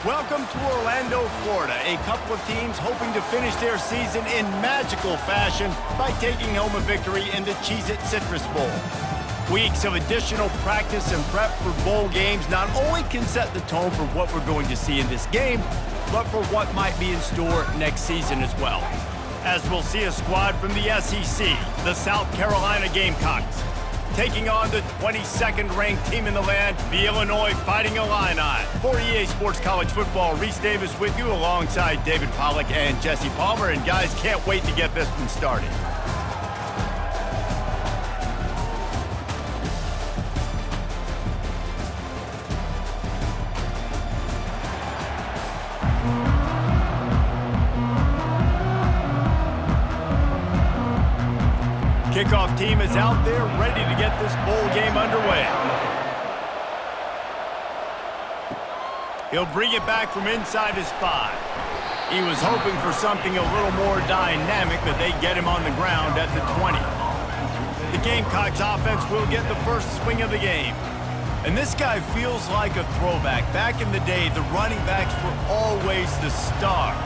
Welcome to Orlando, Florida. A couple of teams hoping to finish their season in magical fashion by taking home a victory in the Cheez-It Citrus Bowl. Weeks of additional practice and prep for bowl games not only can set the tone for what we're going to see in this game, but for what might be in store next season as well. As we'll see a squad from the SEC, the South Carolina Gamecocks, taking on the 22nd ranked team in the land, the Illinois Fighting Illini. For EA Sports College Football, Reese Davis with you alongside David Pollack and Jesse Palmer. And guys, can't wait to get this one started. Kickoff team is out there ready to get this bowl game underway. He'll bring it back from inside his 5. He was hoping for something a little more dynamic, but they get him on the ground at the 20. The Gamecocks offense will get the first swing of the game. And this guy feels like a throwback. Back in the day, the running backs were always the stars.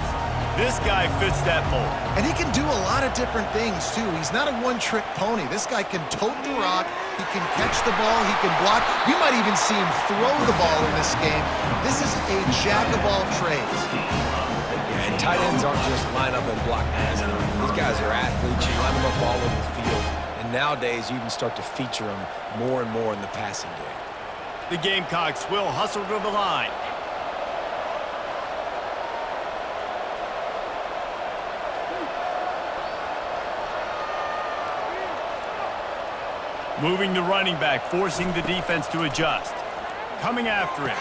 This guy fits that mold. And he can do a lot of different things, too. He's not a one-trick pony. This guy can tote the rock. He can catch the ball. He can block. We might even see him throw the ball in this game. This is a jack of all trades. Yeah, and tight ends aren't just line up and block passes. These guys are athletes. You line them up all over the field. And nowadays, you can start to feature them more and more in the passing game. The Gamecocks will hustle to the line. Moving the running back, forcing the defense to adjust. Coming after him.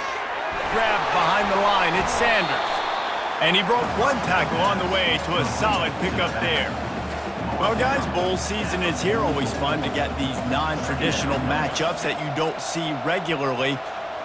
Grabbed behind the line, it's Sanders. And he broke one tackle on the way to a solid pickup there. Well, guys, bowl season is here. Always fun to get these non-traditional matchups that you don't see regularly.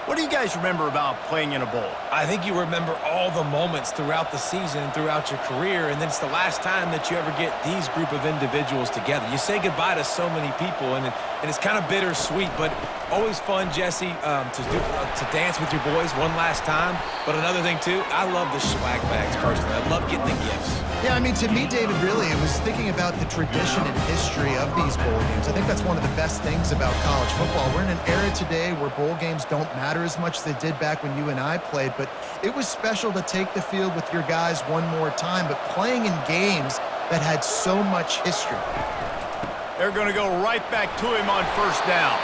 What do you guys remember about playing in a bowl? I think you remember all the moments throughout the season, throughout your career, and then it's the last time that you ever get these group of individuals together. You say goodbye to so many people, and it's kind of bittersweet, but always fun, Jesse, to dance with your boys one last time. But another thing, too, I love the swag bags, personally. I love getting the gifts. Yeah, I mean, to me, David, really, it was thinking about the tradition and history of these bowl games. I think that's one of the best things about college football. We're in an era today where bowl games don't matter as much as they did back when you and I played, but it was special to take the field with your guys one more time, but playing in games that had so much history. They're going to go right back to him on first down.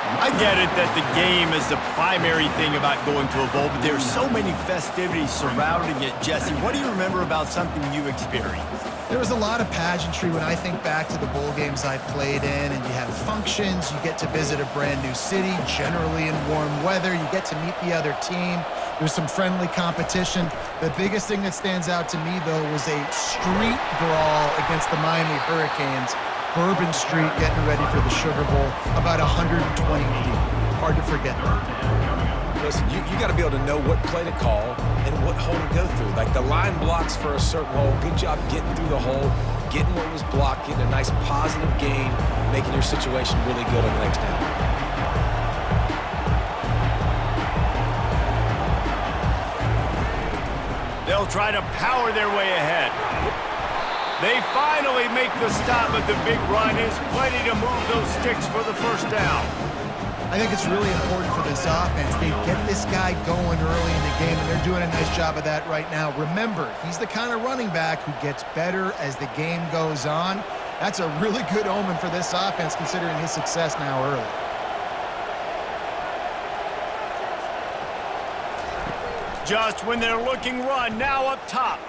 I get it that the game is the primary thing about going to a bowl, but there's so many festivities surrounding it. Jesse, what do you remember about something you experienced? There was a lot of pageantry when I think back to the bowl games I played in, and you have functions, you get to visit a brand new city, generally in warm weather, you get to meet the other team, there's some friendly competition. The biggest thing that stands out to me, though, was a street brawl against the Miami Hurricanes. Bourbon Street getting ready for the Sugar Bowl, about 120 deep. Hard to forget that. Listen, you got to be able to know what play to call and what hole to go through. Like the line blocks for a certain hole. Good job getting through the hole, getting what was blocked, getting a nice positive gain, making your situation really good on the next down. They'll try to power their way ahead. They finally make the stop, but the big run is plenty to move those sticks for the first down. I think it's really important for this offense. They get this guy going early in the game, and they're doing a nice job of that right now. Remember, he's the kind of running back who gets better as the game goes on. That's a really good omen for this offense, considering his success now early. Just when they're looking run, now up top.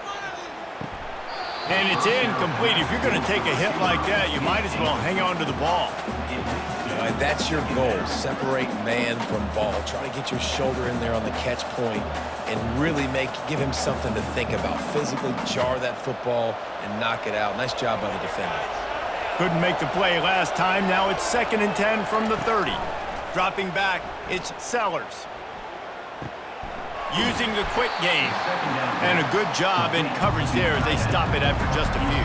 And it's incomplete. If you're going to take a hit like that, you might as well hang on to the ball. And that's your goal. Separate man from ball. Try to get your shoulder in there on the catch point and really give him something to think about. Physically jar that football and knock it out. Nice job by the defender. Couldn't make the play last time. Now it's 2nd and 10 from the 30. Dropping back, it's Sellers. Using the quick game. And a good job in coverage there as they stop it after just a few.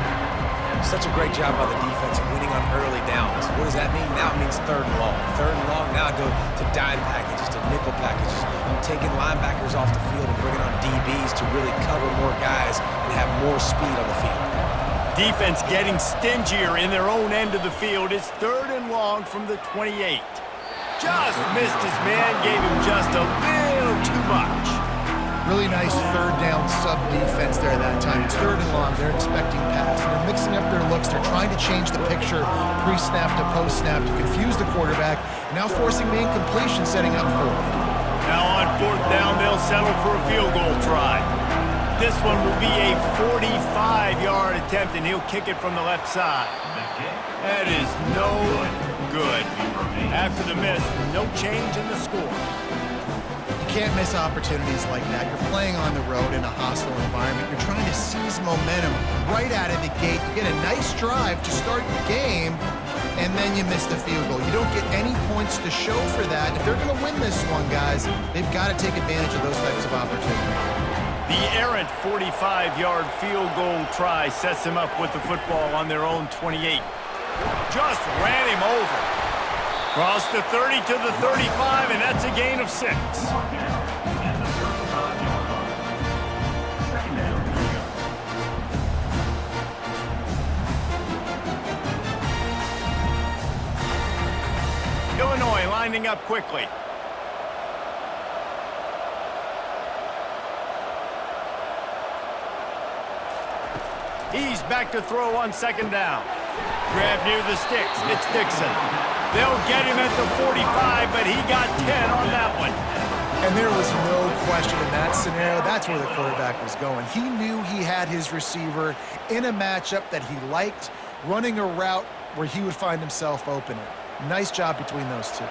Such a great job by the defense winning on early downs. What does that mean? Now it means 3rd and long. 3rd and long, now I go to dime packages, to nickel packages. I'm taking linebackers off the field and bringing on DBs to really cover more guys and have more speed on the field. Defense getting stingier in their own end of the field. It's 3rd and long from the 28. Just missed his man, gave him just a little too much. Really nice 3rd down sub defense there that time. It's 3rd and long. They're expecting pass. They're mixing up their looks. They're trying to change the picture pre-snap to post-snap to confuse the quarterback. Now forcing the incompletion, setting up 4th. Now on 4th down, they'll settle for a field goal try. This one will be a 45-yard attempt, and he'll kick it from the left side. That is no good. After the miss, no change in the score. You can't miss opportunities like that. You're playing on the road in a hostile environment. You're trying to seize momentum right out of the gate. You get a nice drive to start the game, and then you miss the field goal. You don't get any points to show for that. If they're going to win this one, guys, they've got to take advantage of those types of opportunities. The errant 45-yard field goal try sets them up with the football on their own 28. Just ran him over. Cross the 30 to the 35, and that's a gain of 6. Illinois lining up quickly. He's back to throw on 2nd down. Grab near the sticks. It's Dixon. They'll get him at the 45, but he got 10 on that one. And there was no question in that scenario. That's where the quarterback was going. He knew he had his receiver in a matchup that he liked, running a route where he would find himself open. Nice job between those two.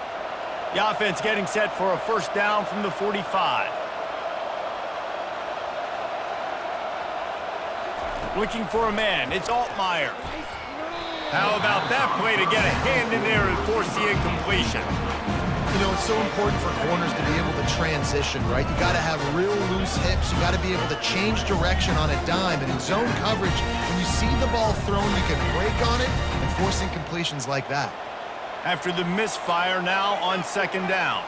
The offense getting set for a 1st down from the 45. Looking for a man. It's Altmaier. How about that play to get a hand in there and force the incompletion? You know, it's so important for corners to be able to transition, right? You got to have real loose hips. You got to be able to change direction on a dime. And in zone coverage, when you see the ball thrown, you can break on it and force incompletions like that. After the misfire, now on 2nd down.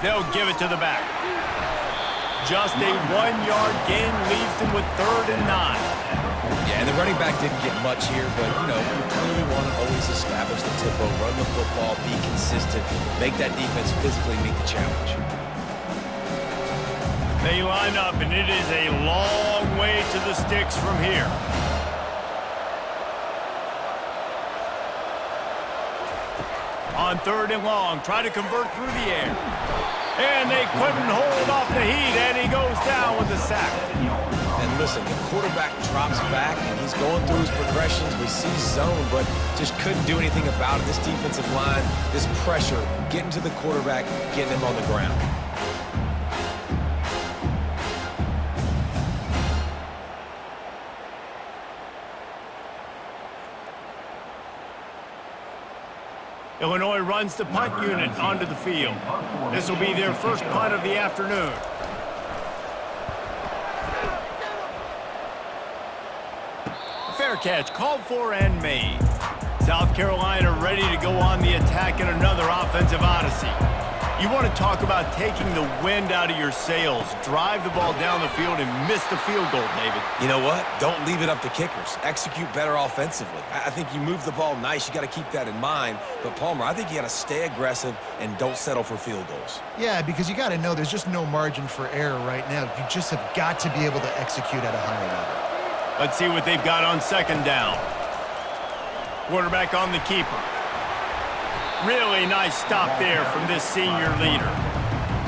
They'll give it to the back. Just a 1-yard gain leaves them with 3rd and 9. Yeah, and the running back didn't get much here, but, you know, you clearly want to always establish the tempo, run the football, be consistent, make that defense physically meet the challenge. They line up, and it is a long way to the sticks from here. On 3rd and long, try to convert through the air. And they couldn't hold off the heat, and he goes down with the sack. And listen, the quarterback drops back, and he's going through his progressions. We see zone, but just couldn't do anything about it. This defensive line, this pressure, getting to the quarterback, getting him on the ground. Illinois runs the punt unit onto the field. This will be their 1st punt of the afternoon. A fair catch called for and made. South Carolina ready to go on the attack in another offensive odyssey. You want to talk about taking the wind out of your sails. Drive the ball down the field and miss the field goal, David. You know what? Don't leave it up to kickers. Execute better offensively. I think you move the ball nice. You got to keep that in mind. But, Palmer, I think you got to stay aggressive and don't settle for field goals. Yeah, because you got to know there's just no margin for error right now. You just have got to be able to execute at a higher level. Let's see what they've got on 2nd down. Quarterback on the keeper. Really nice stop there from this senior leader.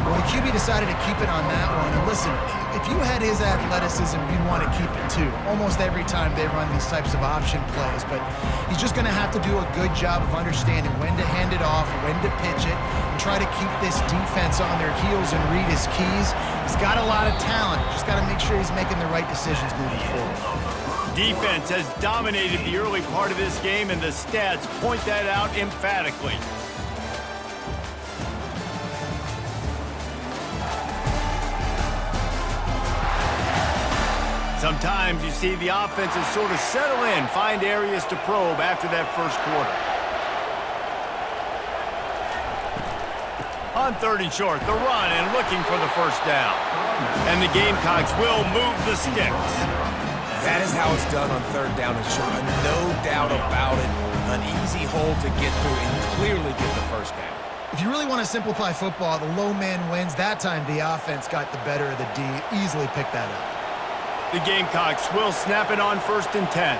Well, the QB decided to keep it on that one. And listen, if you had his athleticism, you'd want to keep it too. Almost every time they run these types of option plays. But he's just going to have to do a good job of understanding when to hand it off, when to pitch it, and try to keep this defense on their heels and read his keys. He's got a lot of talent. Just got to make sure he's making the right decisions moving forward. Defense has dominated the early part of this game, and the stats point that out emphatically. Sometimes you see the offenses sort of settle in, find areas to probe after that first quarter. On 3rd and short, the run and looking for the first down. And the Gamecocks will move the sticks. That is how it's done on 3rd down and short. No doubt about it. An easy hole to get through and clearly get the first down. If you really want to simplify football, the low man wins. That time the offense got the better of the D. Easily picked that up. The Gamecocks will snap it on 1st and 10.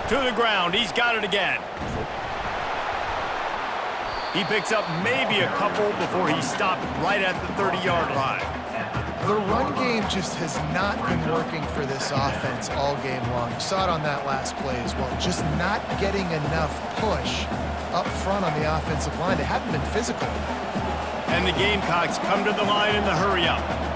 To the ground. He's got it again. He picks up maybe a couple before he stopped right at the 30-yard line. The run game just has not been working for this offense all game long. You saw it on that last play as well. Just not getting enough push up front on the offensive line. They haven't been physical. And the Gamecocks come to the line in the hurry-up.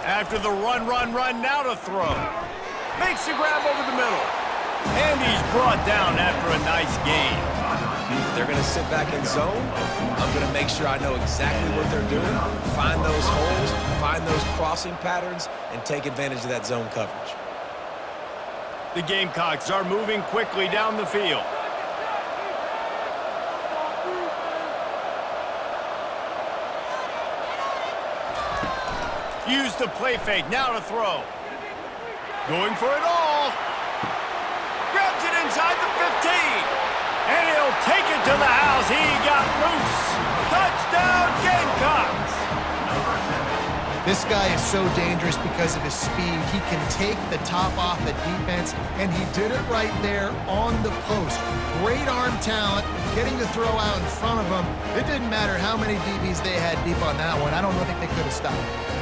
After the run, now to throw. Makes the grab over the middle. And he's brought down after a nice gain. If they're going to sit back in zone, I'm going to make sure I know exactly what they're doing, find those holes, find those crossing patterns, and take advantage of that zone coverage. The Gamecocks are moving quickly down the field. Use the play fake, now to throw. Going for it all. Grabs it inside the 15. And he'll take it to the house. He got loose. Touchdown, Gamecocks. This guy is so dangerous because of his speed. He can take the top off the defense, and he did it right there on the post. Great arm talent, getting the throw out in front of him. It didn't matter how many DBs they had deep on that one. I don't think they could have stopped it.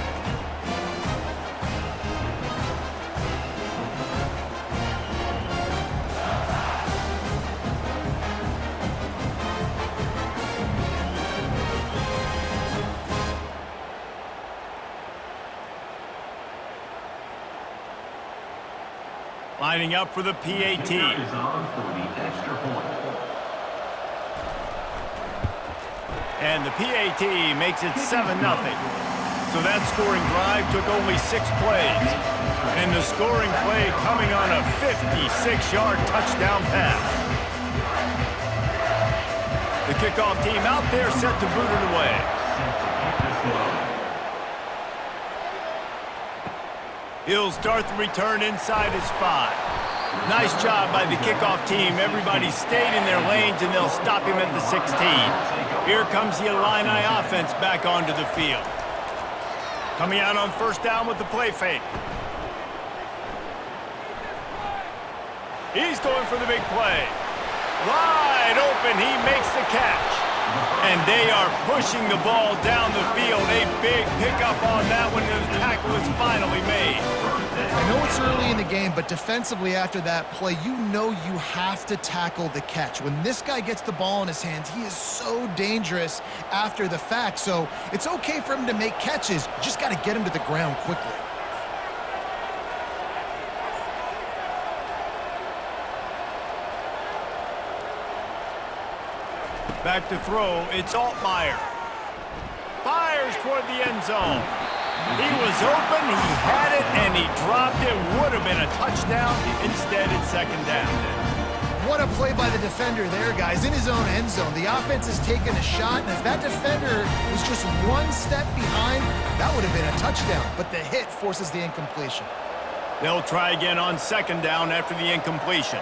Lining up for the PAT. And the PAT makes it 7-0. So that scoring drive took only 6 plays. And the scoring play coming on a 56-yard touchdown pass. The kickoff team out there set to boot it away. He'll start the return inside his 5. Nice job by the kickoff team. Everybody stayed in their lanes, and they'll stop him at the 16. Here comes the Illini offense back onto the field. Coming out on 1st down with the play fake. He's going for the big play. Wide open, he makes the catch. And they are pushing the ball down the field. A big pickup on that one, and the tackle is finally made. I know it's early in the game, but defensively after that play, you know you have to tackle the catch. When this guy gets the ball in his hands, he is so dangerous after the fact. So it's okay for him to make catches. You just got to get him to the ground quickly. Back to throw, it's Altmaier. Fires toward the end zone. He was open, he had it, and he dropped it. Would have been a touchdown. Instead, it's 2nd down. What a play by the defender there, guys. In his own end zone, the offense has taken a shot, and if that defender was just 1 step behind, that would have been a touchdown. But the hit forces the incompletion. They'll try again on 2nd down after the incompletion.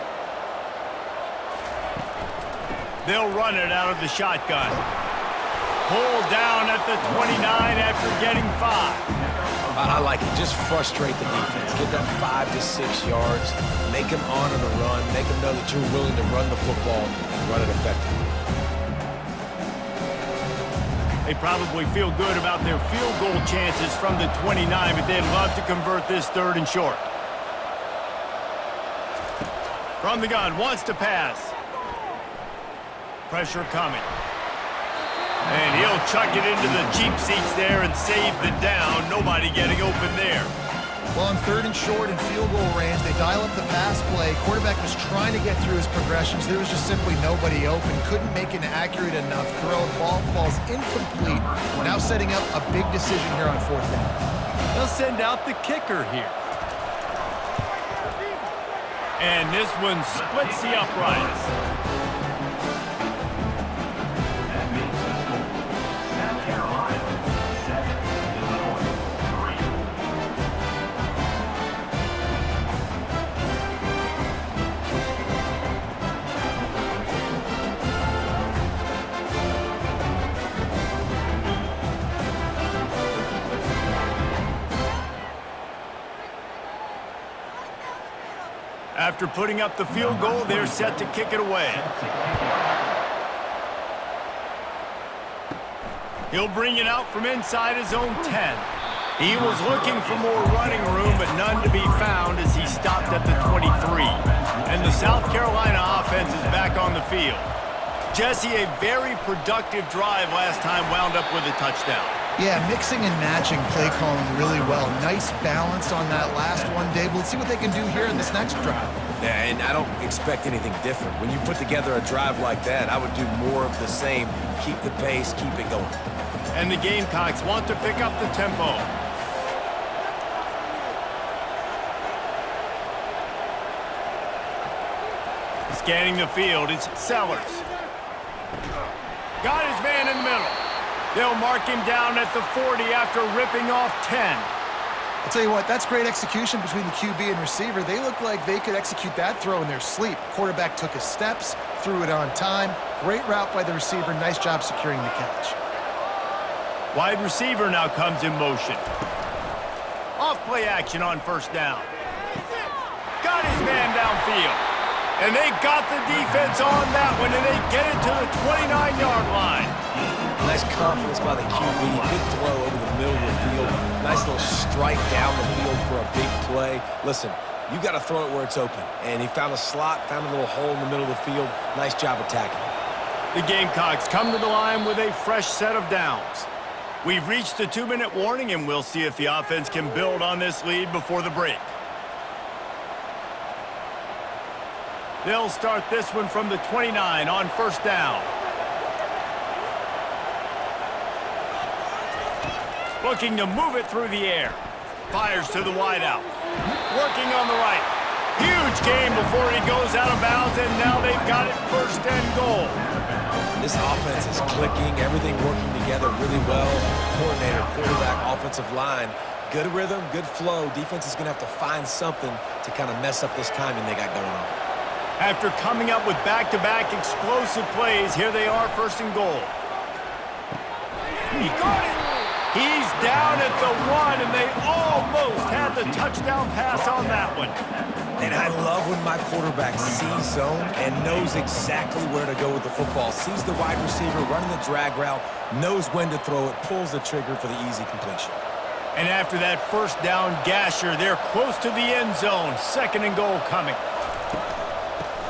They'll run it out of the shotgun. Pulled down at the 29 after getting 5. I like it. Just frustrate the defense. Get them 5 to 6 yards. Make them honor the run. Make them know that you're willing to run the football and run it effectively. They probably feel good about their field goal chances from the 29, but they'd love to convert this 3rd and short. From the gun, wants to pass. Pressure coming. And he'll chuck it into the cheap seats there and save the down. Nobody getting open there. Well, on 3rd and short and field goal range, they dial up the pass play. Quarterback was trying to get through his progressions. There was just simply nobody open. Couldn't make an accurate enough throw. Ball falls incomplete. Now setting up a big decision here on 4th down. They'll send out the kicker here. And this one splits the uprights. After putting up the field goal, they're set to kick it away. He'll bring it out from inside his own 10. He was looking for more running room, but none to be found as he stopped at the 23. And the South Carolina offense is back on the field. Jesse, a very productive drive last time wound up with a touchdown. Yeah, mixing and matching play calling really well. Nice balance on that last one, Dave. Let's see what they can do here in this next drive. Yeah, and I don't expect anything different. When you put together a drive like that, I would do more of the same. Keep the pace, keep it going. And the Gamecocks want to pick up the tempo. Scanning the field, it's Sellers. Got his man in the middle. They'll mark him down at the 40 after ripping off 10. I'll tell you what, that's great execution between the QB and receiver. They look like they could execute that throw in their sleep. Quarterback took his steps, threw it on time. Great route by the receiver. Nice job securing the catch. Wide receiver now comes in motion. Off play action on 1st down. Got his man downfield. And they got the defense on that one, and they get it to the 29-yard line. Nice confidence by the QB. Good throw over the middle of the field. Nice little strike down the field for a big play. Listen, you got to throw it where it's open. And he found a slot, found a little hole in the middle of the field. Nice job attacking it. The Gamecocks come to the line with a fresh set of downs. We've reached the 2-minute warning, and we'll see if the offense can build on this lead before the break. They'll start this one from the 29 on 1st down. Looking to move it through the air. Fires to the wideout. Working on the right. Huge gain before he goes out of bounds, and now they've got it 1st and goal. This offense is clicking, everything working together really well. Coordinator, quarterback, offensive line. Good rhythm, good flow. Defense is going to have to find something to kind of mess up this timing they got going on. After coming up with back-to-back explosive plays, here they are 1st and goal. He got it. He's down at the 1, and they almost had the touchdown pass on that one. And I love when my quarterback sees zone and knows exactly where to go with the football. Sees the wide receiver running the drag route, knows when to throw it, pulls the trigger for the easy completion. And after that 1st down gasher, they're close to the end zone. 2nd and goal coming.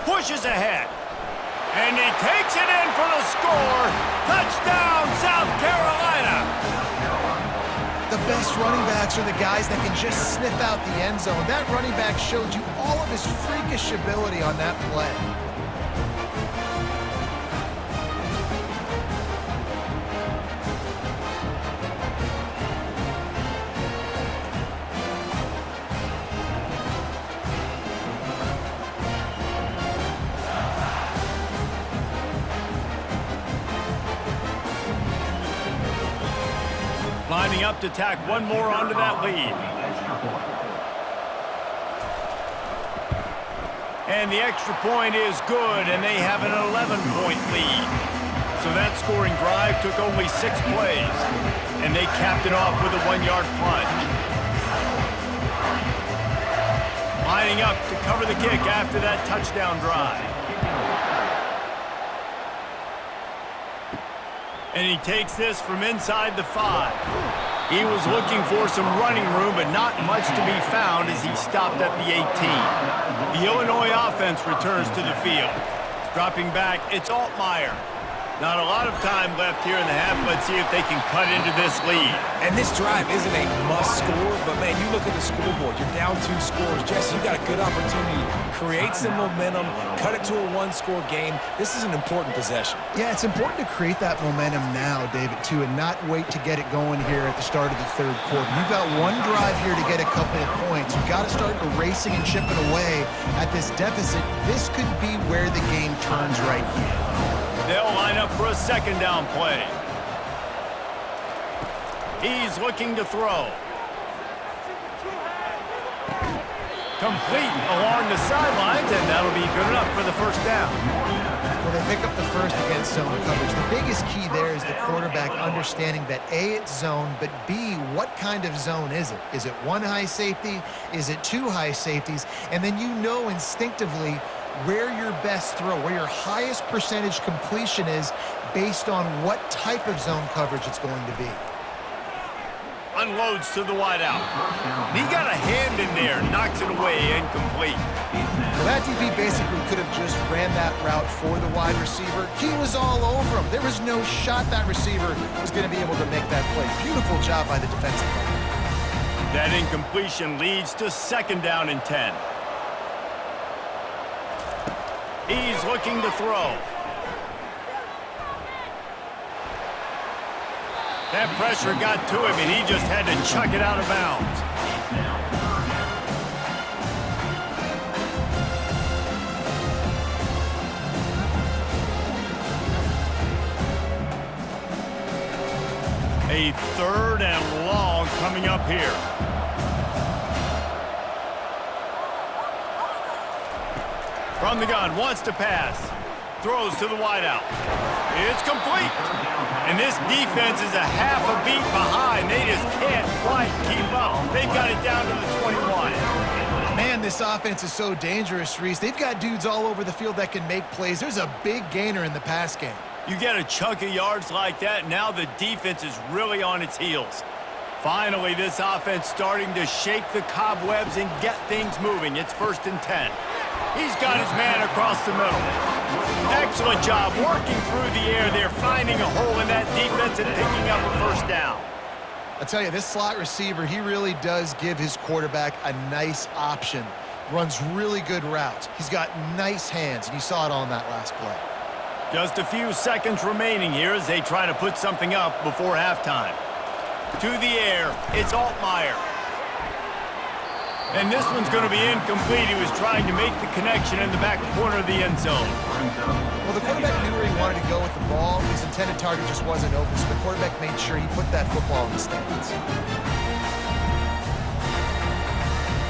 Pushes ahead. And he takes it in for the score. Touchdown, South Carolina. The best running backs are the guys that can just sniff out the end zone. That running back showed you all of his freakish ability on that play. Lining up to tack one more onto that lead. And the extra point is good, and they have an 11-point lead. So that scoring drive took only 6 plays, and they capped it off with a 1-yard plunge. Lining up to cover the kick after that touchdown drive. And he takes this from inside the 5. He was looking for some running room, but not much to be found as he stopped at the 18. The Illinois offense returns to the field. Dropping back, it's Altmaier. Not a lot of time left here in the half. Let's see if they can cut into this lead. And this drive isn't a must score, but, man, you look at the scoreboard. You're down 2 scores. Jesse, you got a good opportunity. Create some momentum. Cut it to a 1-score game. This is an important possession. Yeah, it's important to create that momentum now, David, too, and not wait to get it going here at the start of the third quarter. You've got one drive here to get a couple of points. You've got to start erasing and chipping away at this deficit. This could be where the game turns right here. They'll line up for a second down play. He's looking to throw. Complete along the sidelines, and that'll be good enough for the first down. Well, they pick up the first against zone coverage. The biggest key there is the quarterback understanding that A, it's zone, but B, what kind of zone is it? Is it 1 high safety? Is it 2 high safeties? And then you know instinctively where your best throw, where your highest percentage completion is based on what type of zone coverage it's going to be. Unloads to the wideout. He got a hand in there, knocks it away, incomplete. Well, that DB basically could have just ran that route for the wide receiver. He was all over him. There was no shot that receiver was going to be able to make that play. Beautiful job by the defensive line. That incompletion leads to second down and 10. He's looking to throw. That pressure got to him, and he just had to chuck it out of bounds. A third and long coming up here. From the gun, wants to pass. Throws to the wideout. It's complete. And this defense is a half a beat behind. They just can't quite keep up. They've got it down to the 21. Man, this offense is so dangerous, Reese. They've got dudes all over the field that can make plays. There's a big gainer in the pass game. You get a chunk of yards like that, now the defense is really on its heels. Finally, this offense starting to shake the cobwebs and get things moving. It's 1st and 10. He's got his man across the middle. Excellent job working through the air there, finding a hole in that defense and picking up a first down. I tell you, this slot receiver, he really does give his quarterback a nice option. Runs really good routes. He's got nice hands, and you saw it on that last play. Just a few seconds remaining here as they try to put something up before halftime. To the air, it's Altmaier. And this one's going to be incomplete. He was trying to make the connection in the back corner of the end zone. Well, the quarterback knew where he wanted to go with the ball. His intended target just wasn't open, so the quarterback made sure he put that football in the stands.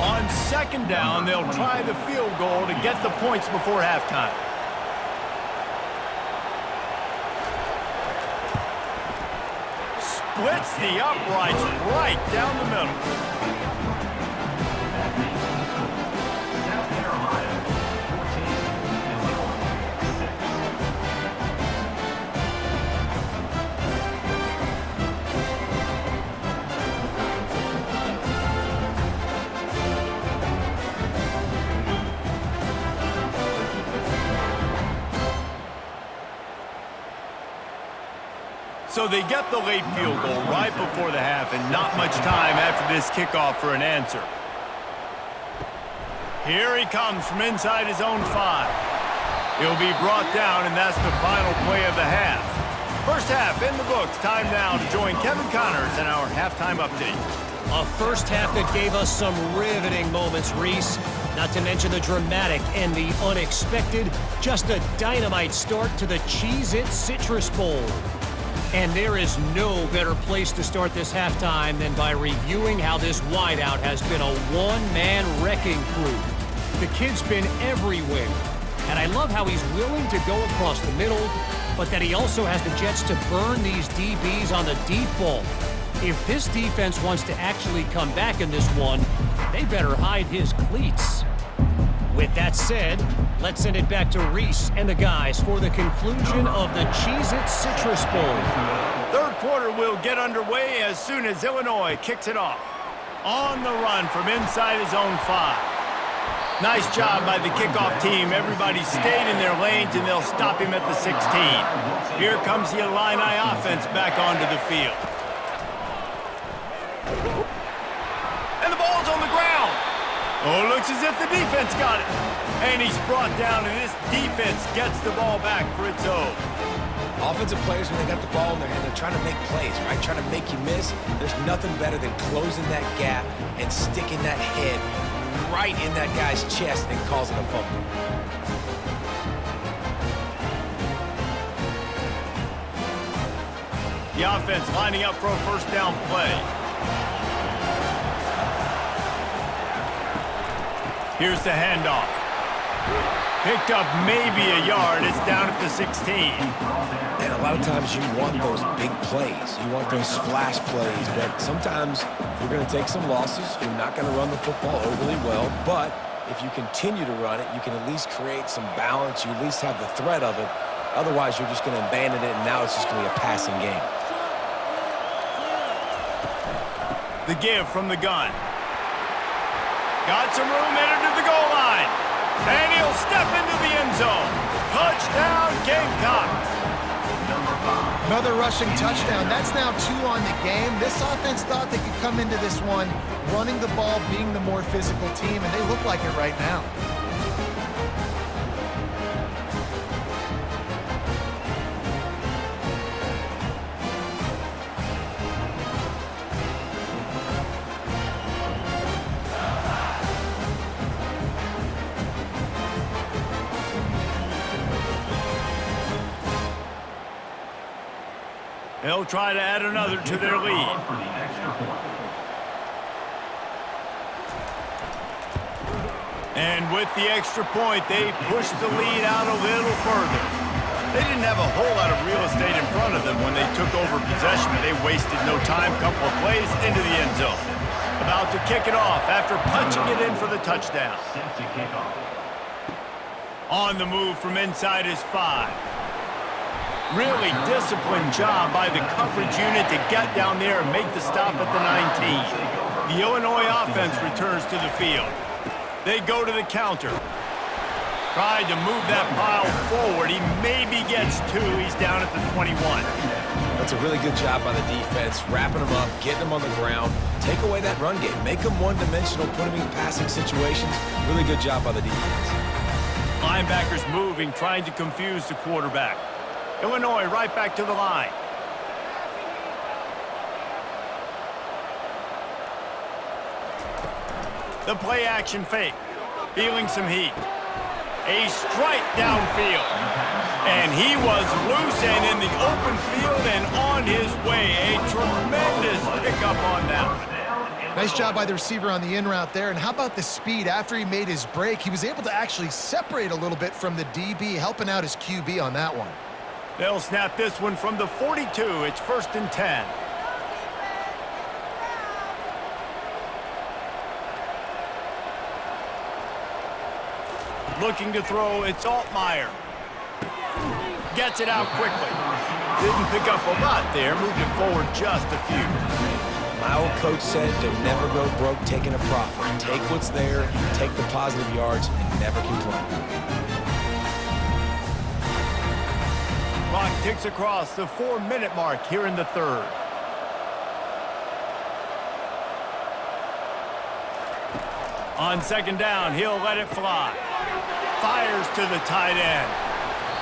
On second down, they'll try the field goal to get the points before halftime. Splits the uprights right down the middle. So they get the late field goal right before the half, and not much time after this kickoff for an answer. Here he comes from inside his own 5. He'll be brought down, and that's the final play of the half. First half in the books. Time now to join Kevin Connors in our halftime update. A first half that gave us some riveting moments, Reese. Not to mention the dramatic and the unexpected. Just a dynamite start to the Cheez-It Citrus Bowl. And there is no better place to start this halftime than by reviewing how this wideout has been a one-man wrecking crew. The kid's been everywhere, and I love how he's willing to go across the middle, but that he also has the jets to burn these DBs on the deep ball. If this defense wants to actually come back in this one, they better hide his cleats. With that said, let's send it back to Reese and the guys for the conclusion of the Cheez-It Citrus Bowl. Third quarter will get underway as soon as Illinois kicks it off. On the run from inside his own 5. Nice job by the kickoff team. Everybody stayed in their lanes, and they'll stop him at the 16. Here comes the Illini offense back onto the field. And the ball's on the ground. Oh, looks as if the defense got it. And he's brought down, and this defense gets the ball back for its own. Offensive players, when they got the ball in their hand, they're trying to make plays, right? Trying to make you miss. There's nothing better than closing that gap and sticking that head right in that guy's chest and causing a fumble. The offense lining up for a first down play. Here's the handoff. Picked up maybe a yard. It's down at the 16. And a lot of times you want those big plays. You want those splash plays. But sometimes you're going to take some losses. You're not going to run the football overly well. But if you continue to run it, you can at least create some balance. You at least have the threat of it. Otherwise, you're just going to abandon it, and now it's just going to be a passing game. The give from the gun. Got some room, headed to the goal line. And he'll step into the end zone. Touchdown, Gamecocks. Another rushing touchdown. That's now 2 on the game. This offense thought they could come into this one running the ball, being the more physical team, and they look like it right now. They'll try to add another to their lead. And with the extra point, they push the lead out a little further. They didn't have a whole lot of real estate in front of them when they took over possession, but they wasted no time. Couple of plays into the end zone. About to kick it off after punching it in for the touchdown. On the move from inside his 5. Really disciplined job by the coverage unit to get down there and make the stop at the 19. The Illinois offense returns to the field. They go to the counter. Tried to move that pile forward. He maybe gets 2. He's down at the 21. That's a really good job by the defense, wrapping them up, getting them on the ground. Take away that run game. Make them one-dimensional, put them in passing situations. Really good job by the defense. Linebackers moving, trying to confuse the quarterback. Illinois right back to the line. The play action fake. Feeling some heat. A strike downfield. And he was loose and in the open field and on his way. A tremendous pickup on that. Nice job by the receiver on the in route there. And how about the speed? After he made his break, he was able to actually separate a little bit from the DB, helping out his QB on that one. They'll snap this one from the 42. It's 1st and 10. Looking to throw, it's Altmaier. Gets it out quickly. Didn't pick up a lot there, moved it forward just a few. My old coach said to never go broke taking a profit. Take what's there, take the positive yards, and never complain. Clock ticks across the 4-minute mark here in the 3rd. On 2nd down, he'll let it fly. Fires to the tight end.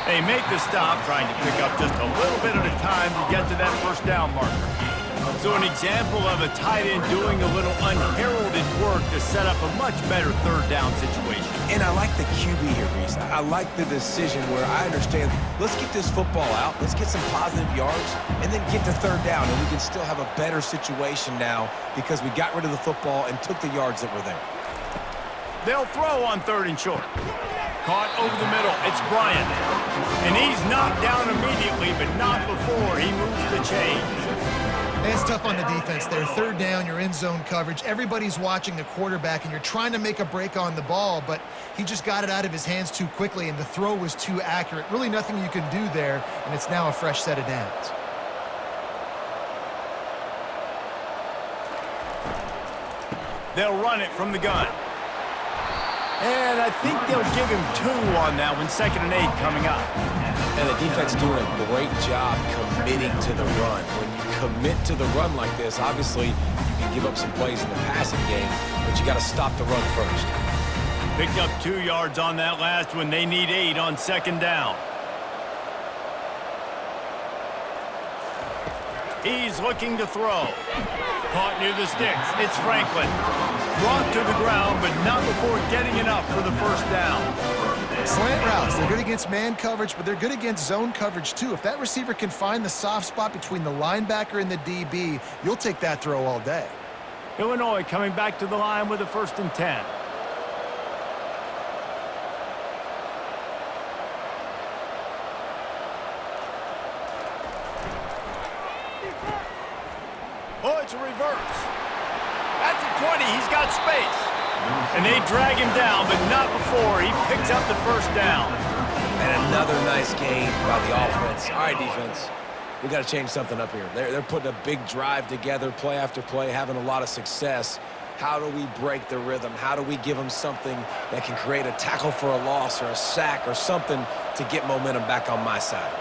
They make the stop, trying to pick up just a little bit at a time to get to that 1st down marker. So an example of a tight end doing a little unheralded work to set up a much better 3rd down situation. And I like the QB here, Reese. I like the decision where I understand, let's get this football out, let's get some positive yards, and then get to 3rd down, and we can still have a better situation now because we got rid of the football and took the yards that were there. They'll throw on 3rd and short. Caught over the middle. It's Bryant. And he's knocked down immediately, but not before he moves the chains. It's tough on the defense there. 3rd down, you're in zone coverage. Everybody's watching the quarterback, and you're trying to make a break on the ball, but he just got it out of his hands too quickly, and the throw was too accurate. Really nothing you can do there, and it's now a fresh set of downs. They'll run it from the gun. And I think they'll give him 2 on that one, 2nd and 8 coming up. And the defense doing a great job committing to the run. When you commit to the run like this, obviously you can give up some plays in the passing game, but you got to stop the run first. Picked up 2 yards on that last one. They need 8 on 2nd down. He's looking to throw. Caught near the sticks. It's Franklin. Brought to the ground, but not before getting enough for the 1st down. Slant routes, they're good against man coverage, but they're good against zone coverage too. If that receiver can find the soft spot between the linebacker and the DB, you'll take that throw all day. Illinois coming back to the line with a 1st and 10. Oh, it's a reverse. At the 20, he's got space. And they drag him down, but not before he picks up the 1st down. And another nice game by the offense. All right, defense, we got to change something up here. They're putting a big drive together, play after play, having a lot of success. How do we break the rhythm? How do we give them something that can create a tackle for a loss or a sack or something to get momentum back on my side?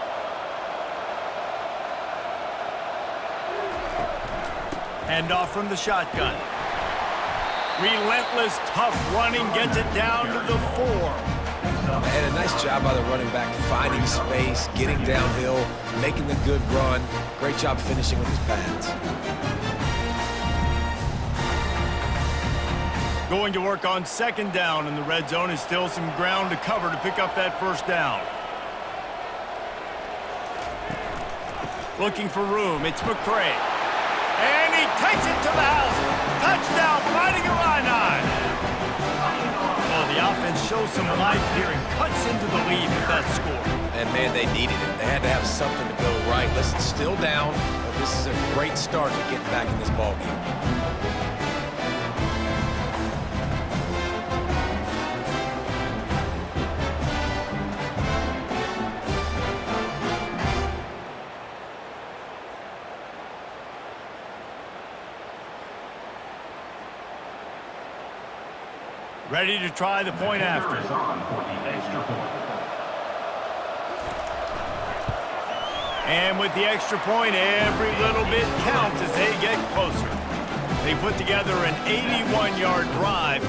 Hand off from the shotgun. Relentless, tough running gets it down to the 4. And a nice job by the running back, finding space, getting downhill, making the good run. Great job finishing with his pads. Going to work on 2nd down, and the red zone is still some ground to cover to pick up that 1st down. Looking for room, it's McCray. And he takes it to the house. Touchdown, Fighting Illini. Well, the offense shows some life here and cuts into the lead with that score. And, man, they needed it. They had to have something to go right. Listen, still down, but this is a great start to getting back in this ballgame. Ready to try the point after. And with the extra point, every little bit counts as they get closer. They put together an 81-yard drive,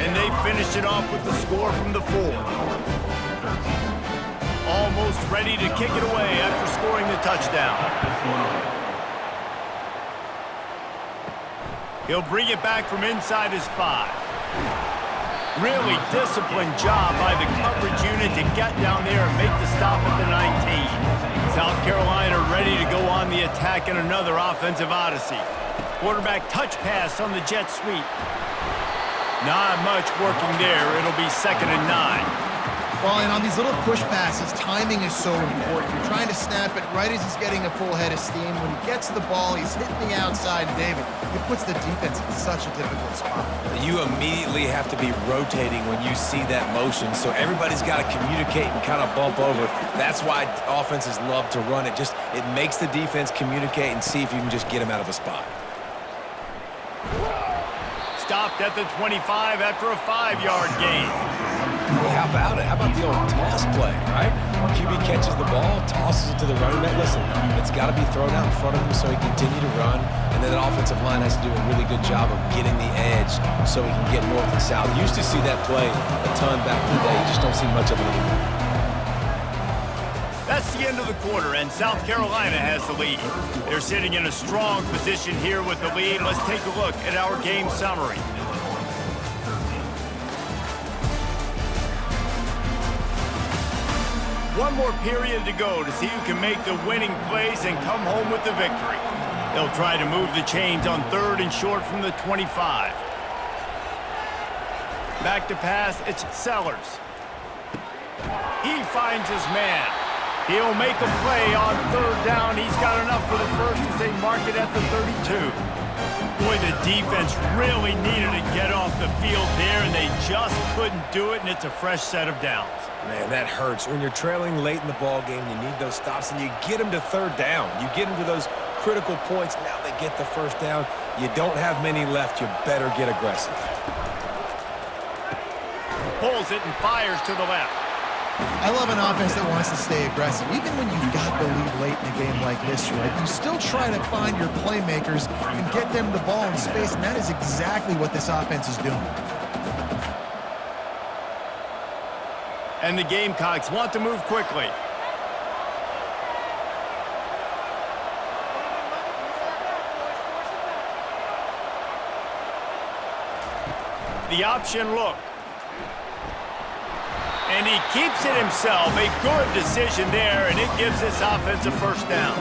and they finish it off with the score from the 4. Almost ready to kick it away after scoring the touchdown. He'll bring it back from inside his 5. Really disciplined job by the coverage unit to get down there and make the stop at the 19. South Carolina ready to go on the attack in another offensive odyssey. Quarterback touch pass on the jet sweep. Not much working there. It'll be 2nd and 9. Well, and on these little push passes, timing is so important. You're trying to snap it right as he's getting a full head of steam. When he gets the ball, he's hitting the outside, David. It puts the defense in such a difficult spot. You immediately have to be rotating when you see that motion, so everybody's got to communicate and kind of bump over. That's why offenses love to run it. It makes the defense communicate and see if you can just get him out of a spot. Stopped at the 25 after a 5-yard gain. Hey, how about it? How about the old toss play, right? QB catches the ball, tosses it to the running back. Listen, it's got to be thrown out in front of him so he can continue to run, and then the offensive line has to do a really good job of getting the edge so he can get north and south. Used to see that play a ton back in the day. You just don't see much of it anymore. That's the end of the quarter, and South Carolina has the lead. They're sitting in a strong position here with the lead. Let's take a look at our game summary. One more period to go to see who can make the winning plays and come home with the victory. They'll try to move the chains on 3rd and short from the 25. Back to pass, it's Sellers. He finds his man. He'll make a play on 3rd down. He's got enough for the 1st as they mark it at the 32. Boy, the defense really needed to get off the field there, and they just couldn't do it, and it's a fresh set of downs. Man, that hurts. When you're trailing late in the ball game, you need those stops, and you get them to 3rd down. You get them to those critical points. Now they get the 1st down. You don't have many left. You better get aggressive. pulls it and fires to the left. I love an offense that wants to stay aggressive. Even when you've got the lead late in a game like this, right, you still try to find your playmakers and get them the ball in space, and that is exactly what this offense is doing. And the Gamecocks want to move quickly. The option look. And he keeps it himself. A good decision there, and it gives this offense a first down.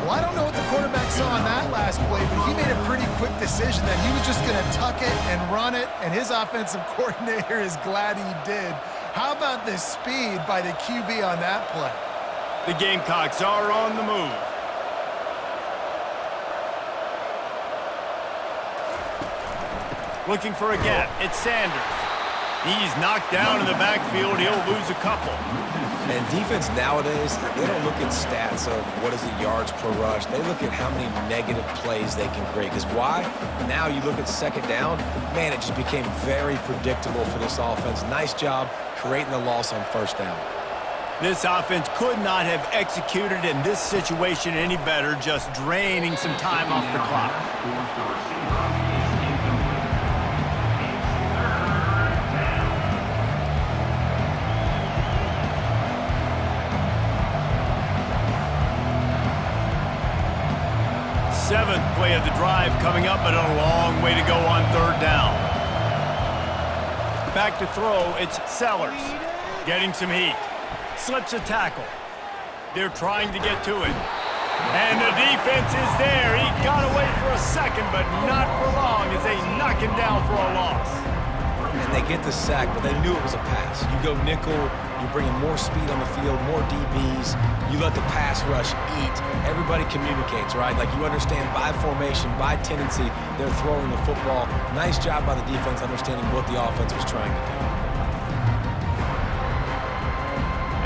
Well, I don't know what the quarterback saw on that last play, but he made a pretty quick decision that he was just going to tuck it and run it, and his offensive coordinator is glad he did. How about the speed by the QB on that play? The Gamecocks are on the move. Looking for a gap. It's Sanders. He's knocked down in the backfield. He'll lose a couple. And defense nowadays, they don't look at stats of what is the yards per rush. They look at how many negative plays they can create. Because why? Now you look at second down, man, it just became very predictable for this offense. Nice job creating the loss on first down. This offense could not have executed in this situation any better, just draining some time off the clock. Seventh play of the drive coming up, but a long way to go on third down. Back to throw, it's Sellers. Getting some heat. Slips a tackle. They're trying to get to it. And the defense is there. He got away for a second, but not for long as they knock him down for a loss. And they get the sack, but they knew it was a pass. You go nickel, you're bringing more speed on the field, more DBs. You let the pass rush eat. Everybody communicates, right? Like you understand by formation, by tendency, they're throwing the football. Nice job by the defense understanding what the offense was trying to do.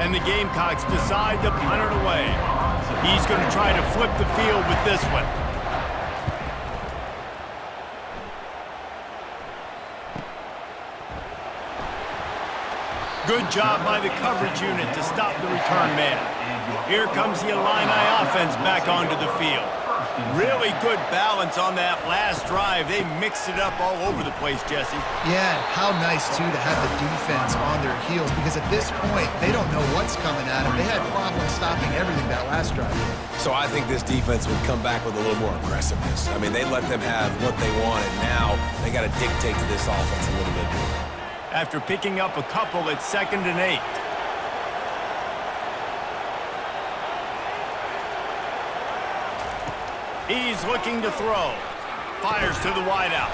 And the Gamecocks decide to punt it away. He's going to try to flip the field with this one. Good job by the coverage unit to stop the return man. Here comes the Illini offense back onto the field. Really good balance on that last drive. They mixed it up all over the place, Jesse. Yeah, how nice, too, to have the defense on their heels, because at this point, they don't know what's coming at them. They had problems stopping everything that last drive. So I think this defense would come back with a little more aggressiveness. I mean, they let them have what they wanted. Now they got to dictate to this offense a little bit more. After picking up a couple at 2nd and 8. He's looking to throw. Fires to the wideout.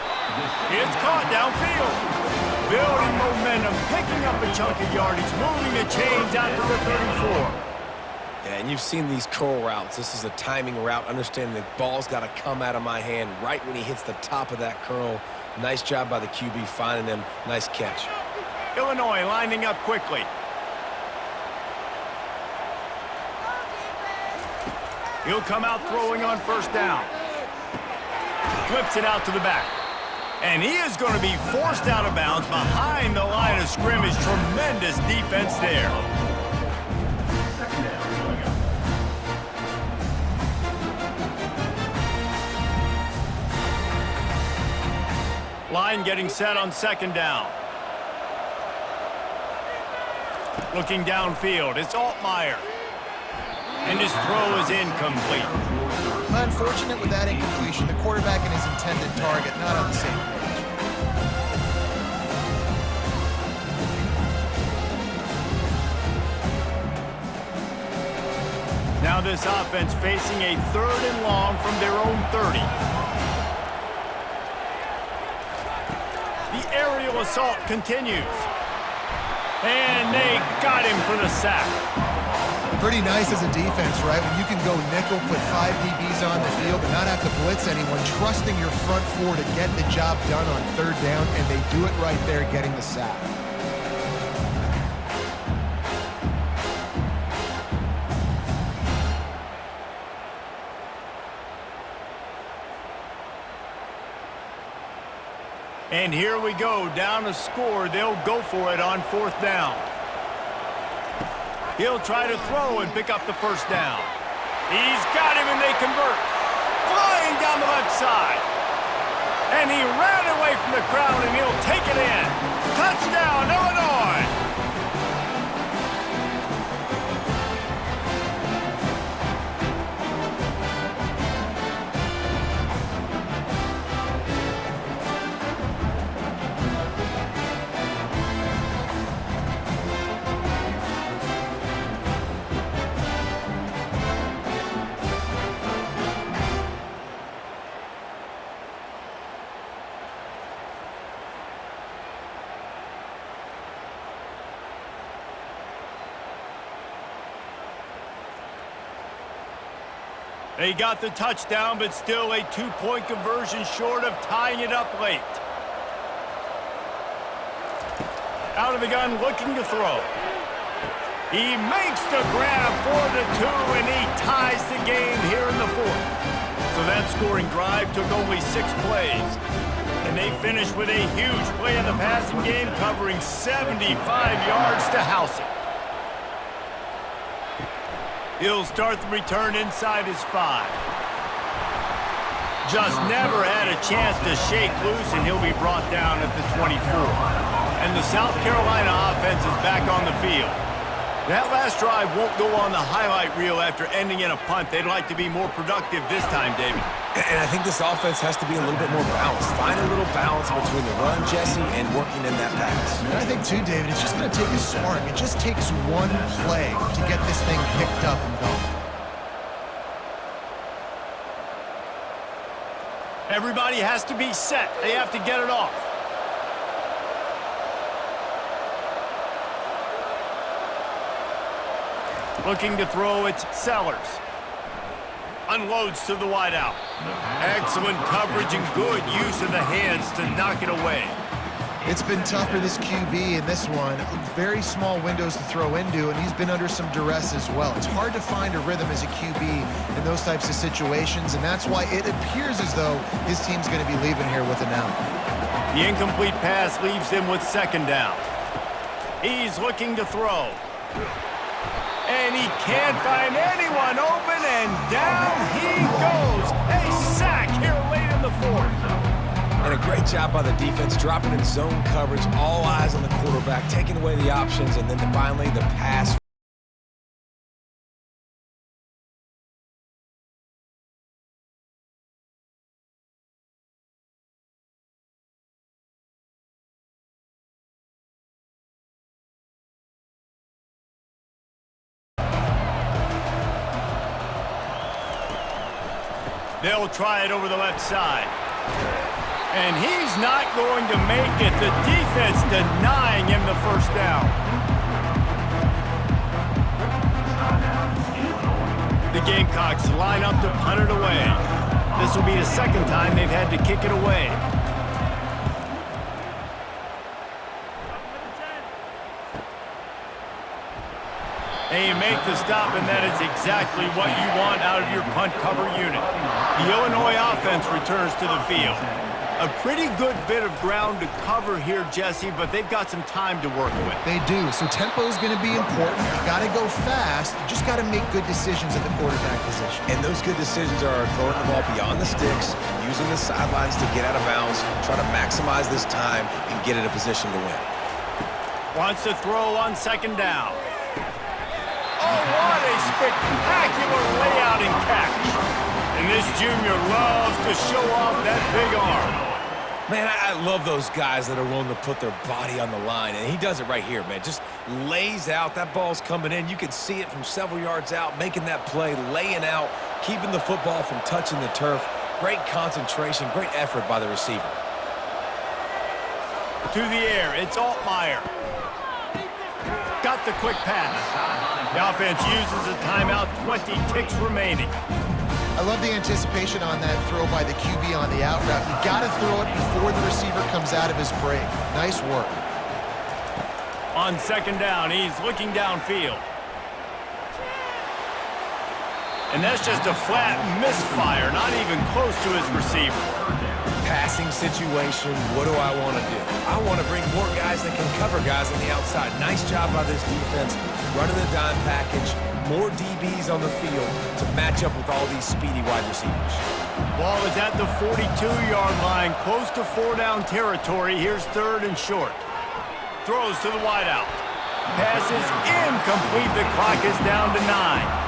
It's caught downfield. Building momentum, picking up a chunk of yardage, moving the chains out to the 34. Yeah, and you've seen these curl routes. This is a timing route, understanding the ball's got to come out of my hand right when he hits the top of that curl. Nice job by the QB finding him. Nice catch. Illinois lining up quickly. He'll come out throwing on first down. Flips it out to the back. And he is going to be forced out of bounds behind the line of scrimmage. Tremendous defense there. Line getting set on 2nd down. Looking downfield, it's Altmaier. And his throw is incomplete. Unfortunate with that incompletion. The quarterback and his intended target not on the same page. Now this offense facing a 3rd and long from their own 30. The aerial assault continues. And they got him for the sack. Pretty nice as a defense, right? When you can go nickel, put 5 DBs on the field and not have to blitz anyone, trusting your front four to get the job done on 3rd down, and they do it right there, getting the sack. And here we go, down to score. They'll go for it on 4th down. He'll try to throw and pick up the first down. He's got him and they convert. Flying down the left side. And he ran away from the crowd and he'll take it in. Touchdown, Illinois! They got the touchdown, but still a 2-point conversion short of tying it up late. Out of the gun, looking to throw. He makes the grab for the 2, and he ties the game here in the 4th. So that scoring drive took only 6 plays. And they finished with a huge play in the passing game, covering 75 yards to house it. He'll start the return inside his 5. Just never had a chance to shake loose, and he'll be brought down at the 24. And the South Carolina offense is back on the field. That last drive won't go on the highlight reel after ending in a punt. They'd like to be more productive this time, David. And I think this offense has to be a little bit more balanced. Find a little balance between the run, Jesse, and working in that pass. And I think, too, David, it's just going to take a spark. It just takes one play to get this thing picked up and going. Everybody has to be set. They have to get it off. Looking to throw, it's Sellers. Unloads to the wideout. Excellent coverage and good use of the hands to knock it away. It's been tough for this QB in this one. Very small windows to throw into, and he's been under some duress as well. It's hard to find a rhythm as a QB in those types of situations, and that's why it appears as though his team's going to be leaving here with an out. The incomplete pass leaves him with 2nd down. He's looking to throw. And he can't find anyone open, and down he goes. A sack here late in the 4th. And a great job by the defense, dropping in zone coverage, all eyes on the quarterback, taking away the options, and then finally the pass. They'll try it over the left side. And he's not going to make it. The defense denying him the 1st down. The Gamecocks line up to punt it away. This will be the 2nd time they've had to kick it away. And you make the stop, and that is exactly what you want out of your punt cover unit. The Illinois offense returns to the field. A pretty good bit of ground to cover here, Jesse, but they've got some time to work with. They do, so tempo is going to be important. You got to go fast. You just got to make good decisions at the quarterback position. And those good decisions are throwing the ball beyond the sticks, using the sidelines to get out of bounds, try to maximize this time, and get in a position to win. Wants to throw on 2nd down. Oh, what a spectacular layout and catch. And this junior loves to show off that big arm. Man, I love those guys that are willing to put their body on the line, and he does it right here, man. Just lays out. That ball's coming in. You can see it from several yards out, making that play, laying out, keeping the football from touching the turf. Great concentration, great effort by the receiver. To the air, it's Altmaier. Got the quick pass. The offense uses a timeout, 20 ticks remaining. I love the anticipation on that throw by the QB on the out route. You got to throw it before the receiver comes out of his break. Nice work. On 2nd down, he's looking downfield. And that's just a flat misfire, not even close to his receiver. passing situation, what do I want to do? I want to bring more guys that can cover guys on the outside. Nice job by this defense, running the dime package, more DBs on the field to match up with all these speedy wide receivers. Ball is at the 42-yard line, close to 4-down territory. Here's 3rd and short. Throws to the wideout. Passes incomplete. The clock is down to 9.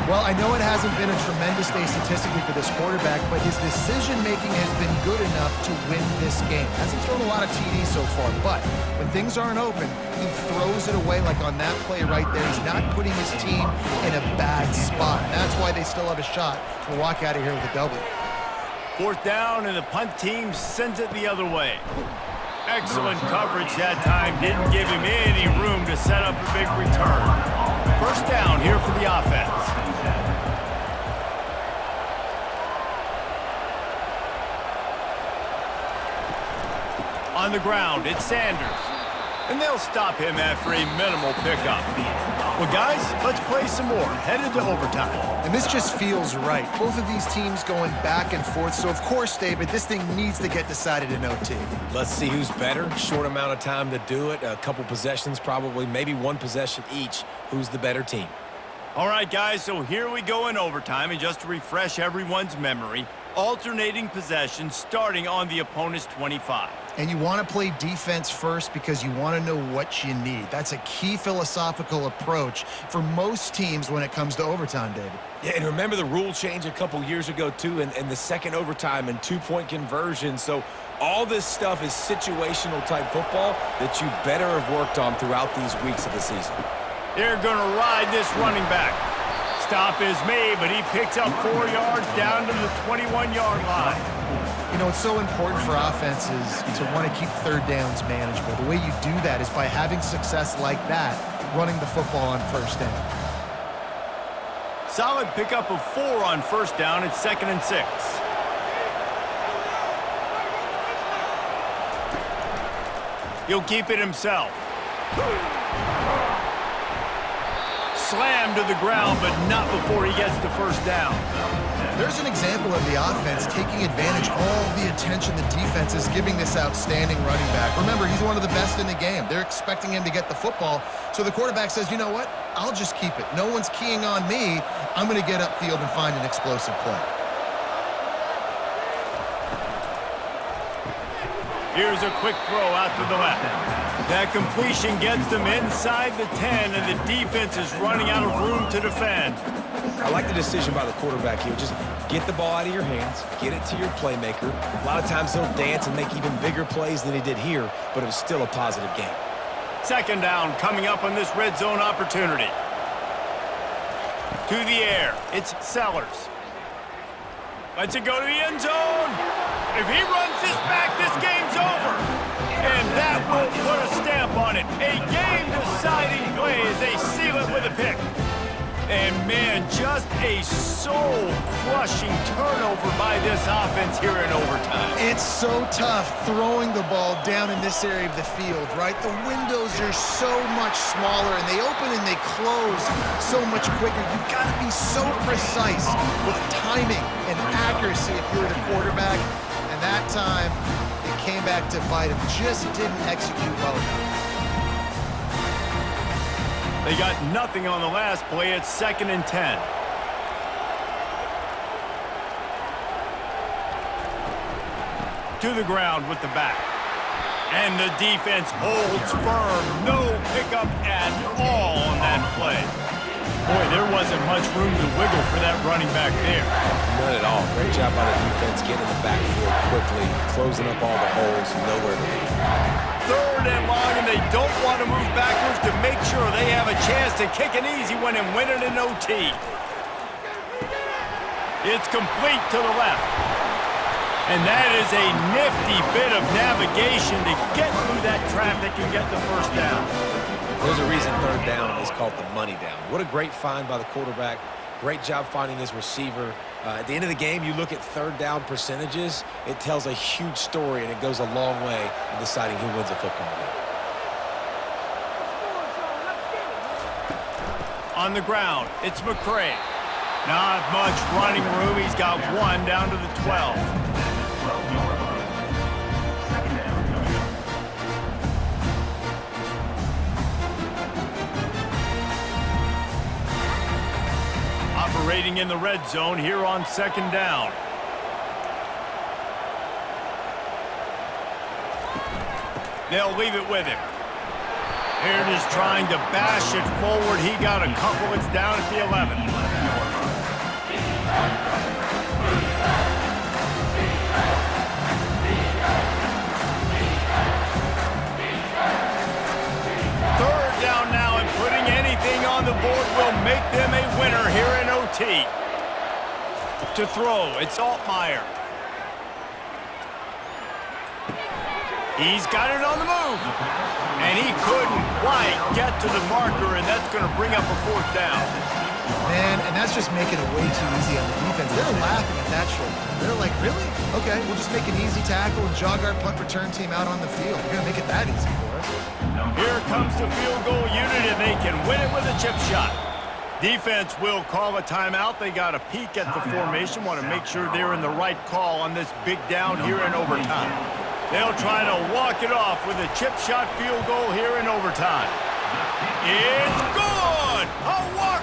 Well, I know it hasn't been a tremendous day statistically for this quarterback, but his decision-making has been good enough to win this game. Hasn't thrown a lot of TDs so far, but when things aren't open, he throws it away like on that play right there. He's not putting his team in a bad spot. And that's why they still have a shot to walk out of here with a W. 4th down, and the punt team sends it the other way. Excellent coverage that time. Didn't give him any room to set up a big return. 1st down here for the offense. On the ground, it's Sanders. And they'll stop him after a minimal pickup. Well, guys, let's play some more. Headed to overtime. And this just feels right. Both of these teams going back and forth. So, of course, David, this thing needs to get decided in OT. Let's see who's better. Short amount of time to do it. A couple possessions probably, maybe one possession each. Who's the better team? All right, guys, so here we go in overtime. And just to refresh everyone's memory, alternating possessions starting on the opponent's 25. And you want to play defense first because you want to know what you need. That's a key philosophical approach for most teams when it comes to overtime, David. Yeah, and remember the rule change a couple years ago, too, and the second overtime and 2-point conversion. So all this stuff is situational type football that you better have worked on throughout these weeks of the season. They're going to ride this running back. Stop is made, but he picks up 4 yards down to the 21-yard line. You know, it's so important for offenses to want to keep 3rd downs manageable. The way you do that is by having success like that, running the football on 1st down. Solid pickup of 4 on 1st down. It's 2nd and 6. He'll keep it himself. Slammed to the ground, but not before he gets the 1st down. There's an example of the offense taking advantage of all the attention the defense is giving this outstanding running back. Remember, he's one of the best in the game. They're expecting him to get the football, so the quarterback says, you know what? I'll just keep it. No one's keying on me. I'm going to get upfield and find an explosive play. Here's a quick throw out to the left. That completion gets them inside the 10, and the defense is running out of room to defend. I like the decision by the quarterback here. Just get the ball out of your hands, get it to your playmaker. A lot of times he'll dance and make even bigger plays than he did here, but it was still a positive game. 2nd down coming up on this red zone opportunity. To the air, it's Sellers. Lets it go to the end zone. If he runs this back, this game's over. And that will put a stamp on it. A game-deciding play as they seal it with a pick. And, man, just a soul-crushing turnover by this offense here in overtime. It's so tough throwing the ball down in this area of the field, right? The windows are so much smaller, and they open and they close so much quicker. You've got to be so precise with timing and accuracy if you're the quarterback. And that time, it came back to bite him. Just didn't execute well enough. They got nothing on the last play. It's 2nd and 10. To the ground with the back. And the defense holds firm. No pickup at all on that play. Boy, there wasn't much room to wiggle for that running back there. None at all. Great job by the defense getting in the backfield quickly, closing up all the holes, nowhere to be. 3rd and long, and they don't want to move backwards to make sure they have a chance to kick an easy one and win it in OT. It's complete to the left. And that is a nifty bit of navigation to get through that traffic and get the 1st down. There's a reason 3rd down is called the money down. What a great find by the quarterback. Great job finding his receiver. At the end of the game, you look at 3rd down percentages. It tells a huge story, and it goes a long way in deciding who wins a football game. On the ground, it's McCray. Not much running room. He's got 1 down to the 12. operating in the red zone here on 2nd down. They'll leave it with him. Here it is trying to bash it forward. He got a couple. It's down at the 11. Third down now, and putting anything on the board will make them a winner here in OT. To throw, it's Altmaier. He's got it on the move. And he couldn't quite get to the marker, and that's going to bring up a 4th down. Man, and that's just making it way too easy on the defense. They're laughing at that short. They're like, really? Okay, we'll just make an easy tackle and jog our punt return team out on the field. We're going to make it that easy for us. Here comes the field goal unit, and they can win it with a chip shot. Defense will call a timeout. They got a peek at the formation, want to make sure they're in the right call on this big down here in overtime. They'll try to walk it off with a chip shot field goal here in overtime. It's good! A walk